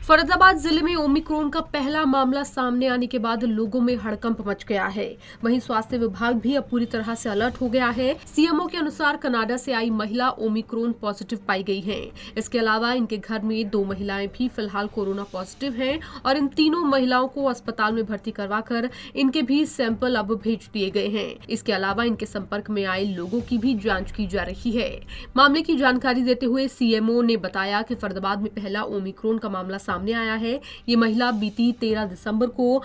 फरीदाबाद जिले में ओमिक्रॉन का पहला मामला सामने आने के बाद लोगों में हड़कंप मच गया है। वहीं स्वास्थ्य विभाग भी अब पूरी तरह से अलर्ट हो गया है। सीएमओ के अनुसार कनाडा से आई महिला ओमिक्रॉन पॉजिटिव पाई गई है। इसके अलावा इनके घर में 2 महिलाएं भी फिलहाल कोरोना पॉजिटिव हैं और इन तीनों महिलाओं को अस्पताल में भर्ती करवाकर इनके भी सैंपल अब भेज दिए गए हैं। इसके अलावा इनके संपर्क में आए लोगों की भी जाँच की जा रही है। मामले की जानकारी देते हुए सीएमओ ने बताया कि फरीदाबाद में पहला ओमिक्रॉन का मामला सामने आया है। ये महिला बीती 13 दिसंबर को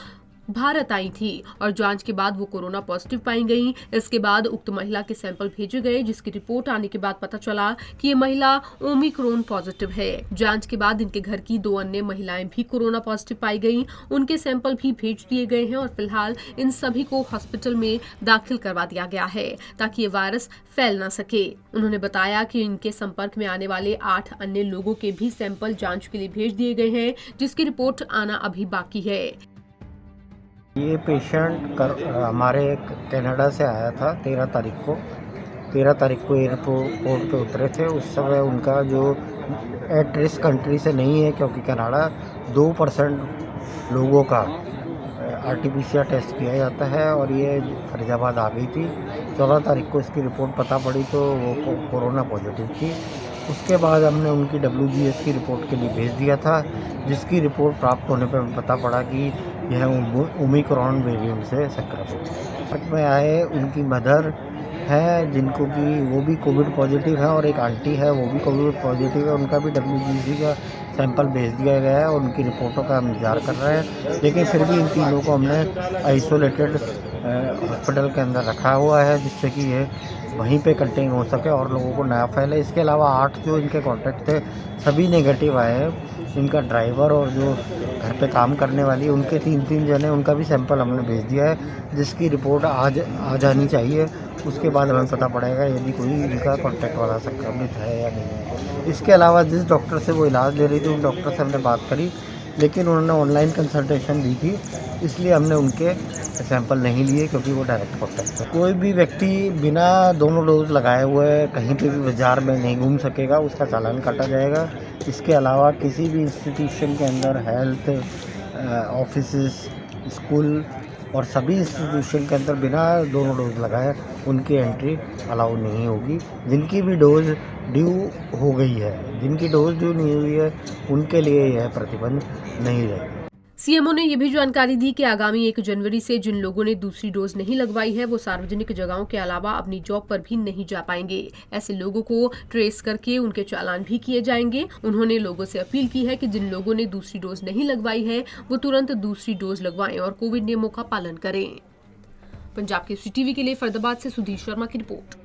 भारत आई थी और जांच के बाद वो कोरोना पॉजिटिव पाई गई। इसके बाद उक्त महिला के सैंपल भेजे गए, जिसकी रिपोर्ट आने के बाद पता चला कि ये महिला ओमिक्रॉन पॉजिटिव है। जांच के बाद इनके घर की 2 अन्य महिलाएं भी कोरोना पॉजिटिव पाई गई। उनके सैंपल भी भेज दिए गए हैं और फिलहाल इन सभी को हॉस्पिटल में दाखिल करवा दिया गया है ताकि ये वायरस फैल न सके। उन्होंने बताया कि इनके संपर्क में आने वाले 8 अन्य लोगों के भी सैंपल जांच के लिए भेज दिए गए हैं, जिसकी रिपोर्ट आना अभी बाकी है। ये पेशेंट हमारे कनाडा से आया था 13 तारीख को एयरपोर्ट पे उतरे थे। उस समय उनका जो एट रिस्क कंट्री से नहीं है, क्योंकि कनाडा 2% लोगों का आरटीपीसीआर टेस्ट किया जाता है और ये फरीदाबाद आ गई थी। 14 तारीख को इसकी रिपोर्ट पता पड़ी तो वो कोरोना पॉजिटिव थी। उसके बाद हमने उनकी WGS की रिपोर्ट के लिए भेज दिया था, जिसकी रिपोर्ट प्राप्त होने पर पता पड़ा कि यह ओमिक्रॉन वेरिएंट से संक्रमित है। में आए उनकी मदर है, जिनको कि वो भी कोविड पॉजिटिव है, और एक आंटी है वो भी कोविड पॉजिटिव है। उनका भी WGS का सैंपल भेज दिया गया है और उनकी रिपोर्टों का हम इंतजार कर रहे हैं। लेकिन फिर भी इन तीनों को हमने आइसोलेटेड हॉस्पिटल के अंदर रखा हुआ है, जिससे कि ये वहीं पे कंटेन हो सके और लोगों को ना फैले। इसके अलावा 8 जो इनके कॉन्टैक्ट थे सभी नेगेटिव आए हैं। इनका ड्राइवर और जो घर पे काम करने वाली उनके 3 जने, उनका भी सैंपल हमने भेज दिया है, जिसकी रिपोर्ट आज आ जानी चाहिए। उसके बाद हमें पता पड़ेगा यदि कोई इनका कॉन्टैक्ट वाला संक्रमित है या नहीं है। इसके अलावा जिस डॉक्टर से वो इलाज ले रही थी उन डॉक्टर से हमने बात करी, लेकिन उन्होंने ऑनलाइन कंसल्टेशन दी थी, इसलिए हमने उनके सैंपल नहीं लिए, क्योंकि वो डायरेक्ट कॉन्टैक्ट है। कोई भी व्यक्ति बिना दोनों डोज लगाए हुए कहीं पे भी बाजार में नहीं घूम सकेगा, उसका चालान काटा जाएगा। इसके अलावा किसी भी इंस्टीट्यूशन के अंदर हेल्थ ऑफिसेस, स्कूल और सभी इंस्टीट्यूशन के अंदर बिना दोनों डोज लगाए उनकी एंट्री अलाउ नहीं होगी। जिनकी भी डोज ड्यू हो गई है, जिनकी डोज ड्यू नहीं हुई है, उनके लिए यह प्रतिबंध नहीं रहेगा। सीएमओ ने यह भी जानकारी दी कि आगामी 1 जनवरी से जिन लोगों ने दूसरी डोज नहीं लगवाई है वो सार्वजनिक जगहों के अलावा अपनी जॉब पर भी नहीं जा पाएंगे। ऐसे लोगों को ट्रेस करके उनके चालान भी किए जाएंगे। उन्होंने लोगों से अपील की है कि जिन लोगों ने दूसरी डोज नहीं लगवाई है वो तुरंत दूसरी डोज लगवाएं और कोविड नियमों का पालन करें। पंजाब केसरी टीवी के लिए फरीदाबाद से सुधीर शर्मा की रिपोर्ट।